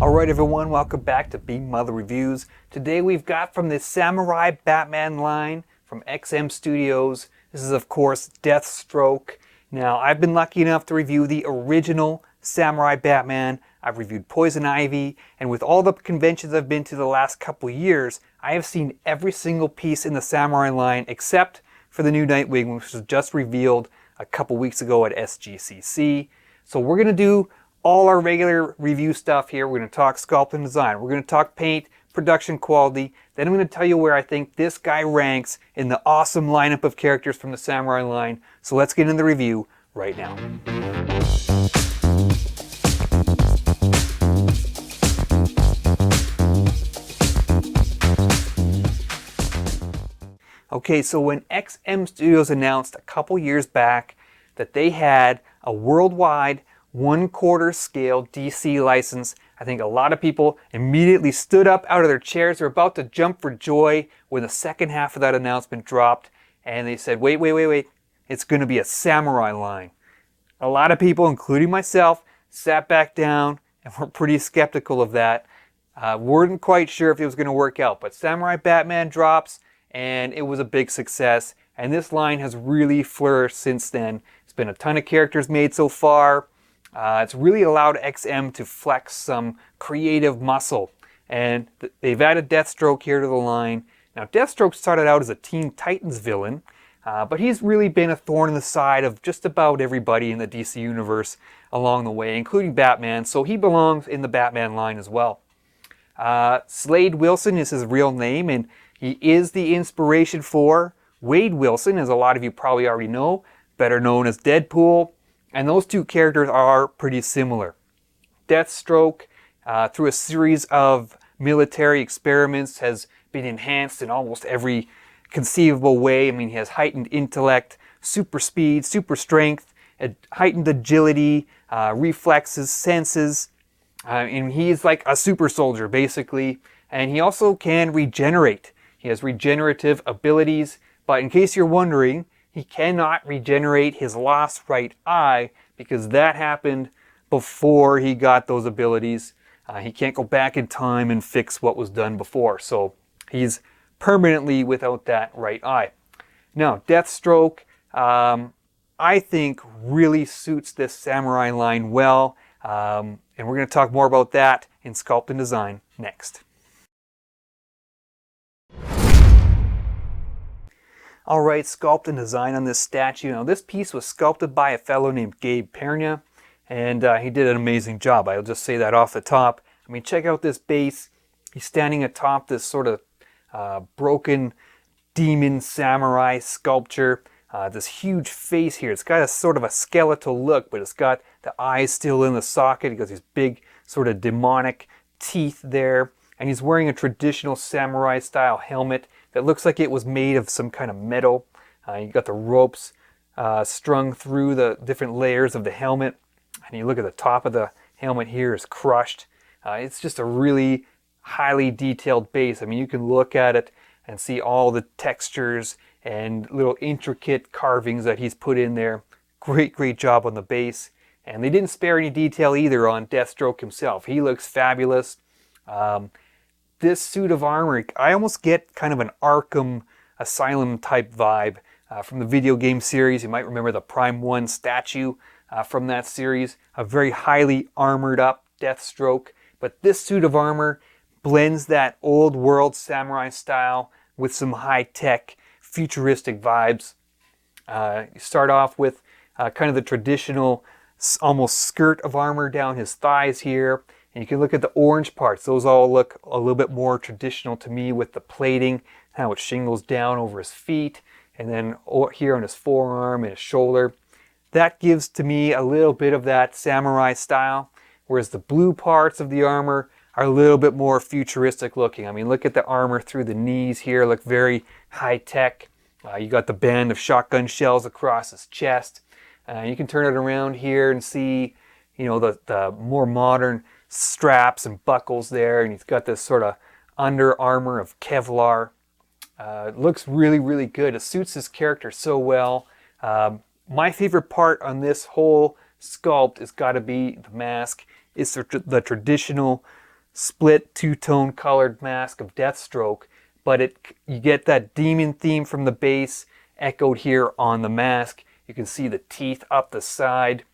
Alright everyone, welcome back to Big Mother Reviews. Today we've got from the Samurai Batman line from XM Studios. This is of course Deathstroke. Now I've been lucky enough to review the original Samurai Batman. I've reviewed Poison Ivy, and with all the conventions I've been to the last couple years, I have seen every single piece in the Samurai line except for the new Nightwing, which was just revealed a couple weeks ago at SGCC. So we're going to do all our regular review stuff here. We're going to talk sculpt and design. We're going to talk paint, production quality. Then I'm going to tell you where I think this guy ranks in the awesome lineup of characters from the Samurai line. So let's get into the review right now. Okay, so when XM Studios announced a couple years back that they had a worldwide 1/4 scale DC license, I think a lot of people immediately stood up out of their chairs. They're about to jump for joy when the second half of that announcement dropped, and they said, wait, it's going to be a Samurai line. A lot of people, including myself, sat back down and were pretty skeptical of that. Weren't quite sure if it was going to work out, but Samurai Batman drops, and it was a big success, and this line has really flourished since then. There's been a ton of characters made so far. It's really allowed XM to flex some creative muscle, and they've added Deathstroke here to the line. Now Deathstroke started out as a Teen Titans villain, but he's really been a thorn in the side of just about everybody in the DC universe along the way, including Batman, so he belongs in the Batman line as well. Slade Wilson is his real name, and he is the inspiration for Wade Wilson, as a lot of you probably already know, better known as Deadpool. And those two characters are pretty similar. Deathstroke, through a series of military experiments, has been enhanced in almost every conceivable way. I mean, he has heightened intellect, super speed, super strength, heightened agility, reflexes, senses. And he's like a super soldier, basically. And he also can regenerate. He has regenerative abilities. But in case you're wondering, he cannot regenerate his lost right eye because that happened before he got those abilities. He can't go back in time and fix what was done before. So he's permanently without that right eye. Now, Deathstroke, I think, really suits this Samurai line well. And we're going to talk more about that in Sculpt and Design next. Alright, sculpt and design on this statue. Now this piece was sculpted by a fellow named Gabe Pernia, and he did an amazing job. I'll just say that off the top. I mean, check out this base. He's standing atop this sort of broken demon samurai sculpture. This huge face here. It's got a sort of a skeletal look, but it's got the eyes still in the socket. He got these big sort of demonic teeth there. And he's wearing a traditional samurai style helmet that looks like it was made of some kind of metal. You got the ropes strung through the different layers of the helmet. And you look at the top of the helmet here is crushed. It's just a really highly detailed base. I mean, you can look at it and see all the textures and little intricate carvings that he's put in there. Great job on the base. And they didn't spare any detail either on Deathstroke himself. He looks fabulous. This suit of armor, I almost get kind of an Arkham Asylum type vibe from the video game series. You might remember the Prime 1 statue from that series. A very highly armored up Deathstroke. But this suit of armor blends that old world samurai style with some high-tech futuristic vibes. You start off with kind of the traditional almost skirt of armor down his thighs here. And you can look at the orange parts. Those all look a little bit more traditional to me with the plating, how it shingles down over his feet, and then here on his forearm and his shoulder. That gives to me a little bit of that samurai style, whereas the blue parts of the armor are a little bit more futuristic looking. I mean, look at the armor through the knees here, look very high tech. You got the band of shotgun shells across his chest. You can turn it around here and see, you know, the more modern straps and buckles there, and he's got this sort of under armor of Kevlar. It looks really good. It suits his character so well. My favorite part on this whole sculpt has got to be the mask. It's the traditional split two-tone colored mask of Deathstroke, but you get that demon theme from the base echoed here on the mask. You can see the teeth up the side,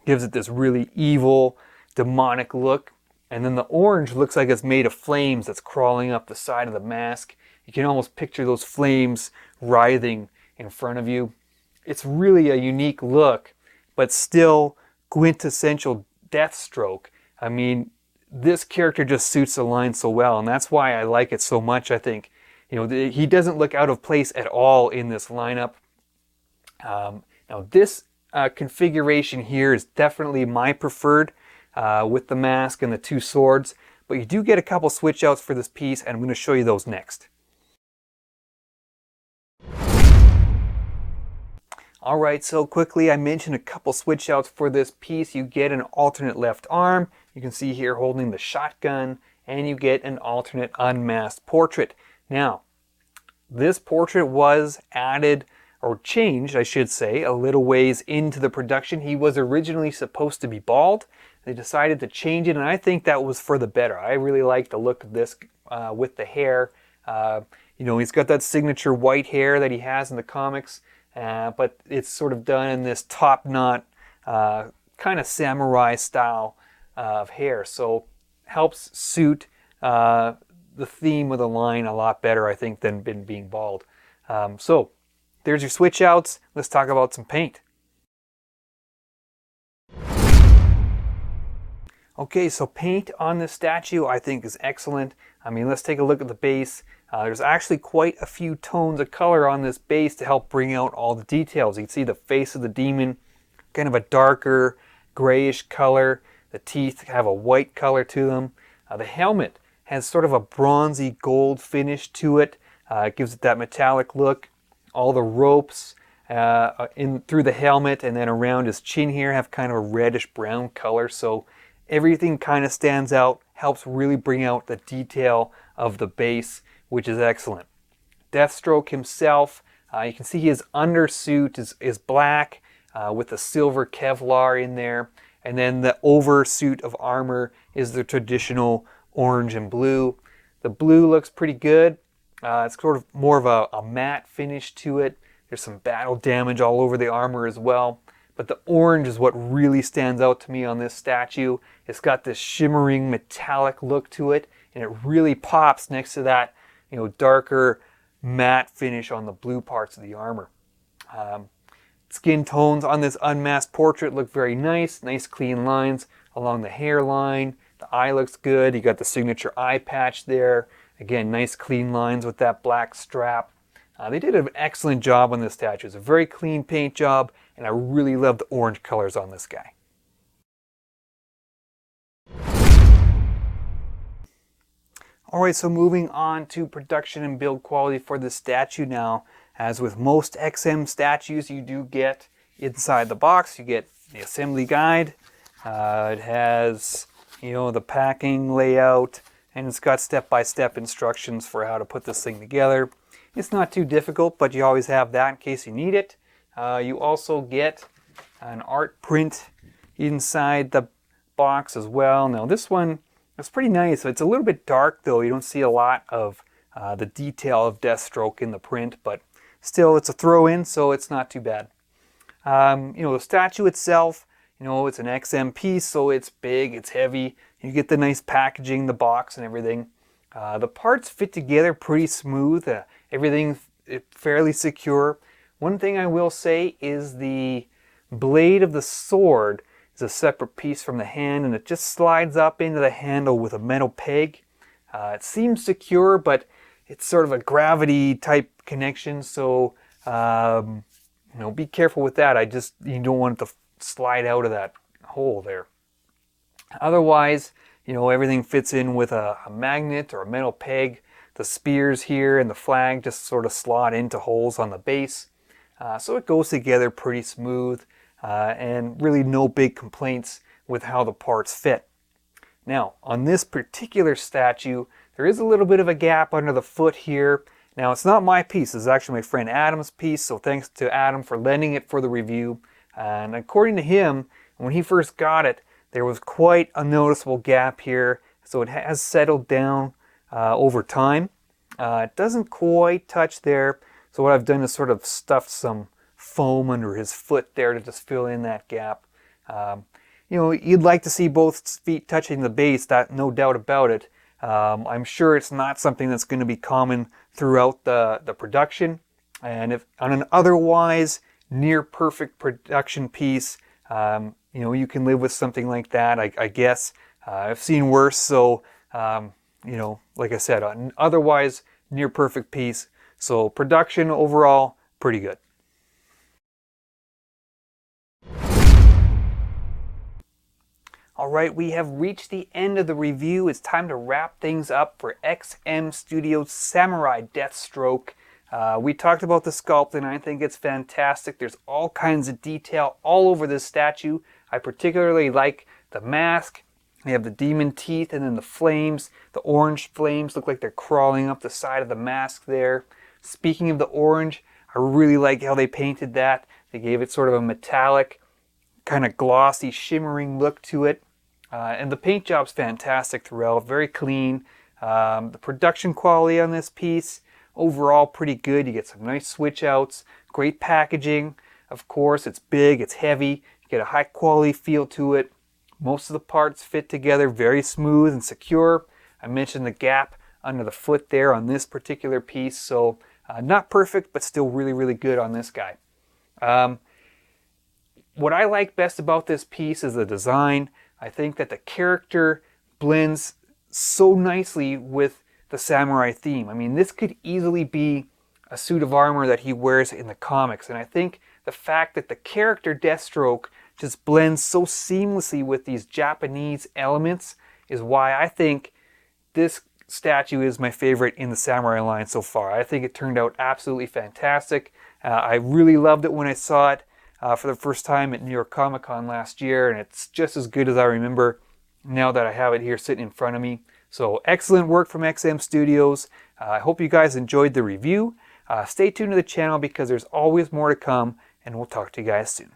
gives it this really evil, demonic look. And then the orange looks like it's made of flames that's crawling up the side of the mask. You can almost picture those flames writhing in front of you. It's really a unique look, but still quintessential Deathstroke. I mean, this character just suits the line so well, and that's why I like it so much. I think, he doesn't look out of place at all in this lineup. Now this configuration here is definitely my preferred with the mask and the two swords, but you do get a couple switch outs for this piece, and I'm going to show you those next. Alright, so quickly I mentioned a couple switch outs for this piece. You get an alternate left arm, you can see here holding the shotgun, and you get an alternate unmasked portrait. Now, this portrait was added, or changed I should say, a little ways into the production. He was originally supposed to be bald. They decided to change it, and I think that was for the better. I really like the look of this with the hair. He's got that signature white hair that he has in the comics. But it's sort of done in this top knot kind of samurai style of hair, so helps suit the theme of the line a lot better, I think, than being bald. So there's your switch outs. Let's talk about some paint. Okay, so paint on this statue I think is excellent. I mean, let's take a look at the base. There's actually quite a few tones of color on this base to help bring out all the details. You can see the face of the demon, kind of a darker grayish color. The teeth have a white color to them. The helmet has sort of a bronzy gold finish to it. It gives it that metallic look. All the ropes through the helmet and then around his chin here have kind of a reddish brown color. So everything kind of stands out, helps really bring out the detail of the base, which is excellent. Deathstroke himself, you can see his undersuit is black with the silver Kevlar in there. And then the oversuit of armor is the traditional orange and blue. The blue looks pretty good. It's sort of more of a matte finish to it. There's some battle damage all over the armor as well. But the orange is what really stands out to me on this statue. It's got this shimmering metallic look to it, and it really pops next to that, darker matte finish on the blue parts of the armor. Skin tones on this unmasked portrait look very nice. Nice clean lines along the hairline. The eye looks good. You got the signature eye patch there. Again, nice clean lines with that black strap. They did an excellent job on this statue. It's a very clean paint job, and I really love the orange colors on this guy. Alright, so moving on to production and build quality for this statue now. As with most XM statues, you do get inside the box, you get the assembly guide. It has, the packing layout, and it's got step-by-step instructions for how to put this thing together. It's not too difficult, but you always have that in case you need it. You also get an art print inside the box as well. Now this one is pretty nice. It's a little bit dark though. You don't see a lot of the detail of Deathstroke in the print, but still it's a throw-in, so it's not too bad. The statue itself, it's an XM piece, so it's big, it's heavy. You get the nice packaging, the box and everything. The parts fit together pretty smooth. Everything fairly secure. One thing I will say is the blade of the sword is a separate piece from the hand, and it just slides up into the handle with a metal peg. It seems secure, but it's sort of a gravity type connection, so be careful with that. You don't want it to slide out of that hole there. Otherwise, everything fits in with a magnet or a metal peg. The spears here and the flag just sort of slot into holes on the base. So it goes together pretty smooth, and really no big complaints with how the parts fit. Now, on this particular statue, there is a little bit of a gap under the foot here. Now, it's not my piece. It's actually my friend Adam's piece, so thanks to Adam for lending it for the review. And according to him, when he first got it, there was quite a noticeable gap here, so it has settled down over time. It doesn't quite touch there, so what I've done is sort of stuffed some foam under his foot there to just fill in that gap. You know, you'd like to see both feet touching the base, that no doubt about it. I'm sure it's not something that's going to be common throughout the production, and if on an otherwise near perfect production piece, you know, you can live with something like that, I guess. I've seen worse, so you know, like I said, an otherwise near perfect piece. So production overall, pretty good. Alright, we have reached the end of the review. It's time to wrap things up for XM Studios Samurai Deathstroke. We talked about the sculpt and I think it's fantastic. There's all kinds of detail all over this statue. I particularly like the mask. We have the demon teeth and then the flames. The orange flames look like they're crawling up the side of the mask there. Speaking of the orange, I really like how they painted that. They gave it sort of a metallic, kind of glossy, shimmering look to it. And the paint job's fantastic throughout, very clean. The production quality on this piece, overall pretty good. You get some nice switch outs, great packaging. Of course, it's big, it's heavy. You get a high quality feel to it. Most of the parts fit together very smooth and secure. I mentioned the gap under the foot there on this particular piece, so not perfect, but still really, really good on this guy. What I like best about this piece is the design. I think that the character blends so nicely with the samurai theme. I mean, this could easily be a suit of armor that he wears in the comics, and I think the fact that the character Deathstroke just blends so seamlessly with these Japanese elements is why I think this statue is my favorite in the samurai line so far. I think it turned out absolutely fantastic. I really loved it when I saw it for the first time at New York Comic Con last year, and it's just as good as I remember now that I have it here sitting in front of me. So excellent work from XM Studios. I hope you guys enjoyed the review. Stay tuned to the channel because there's always more to come, and we'll talk to you guys soon.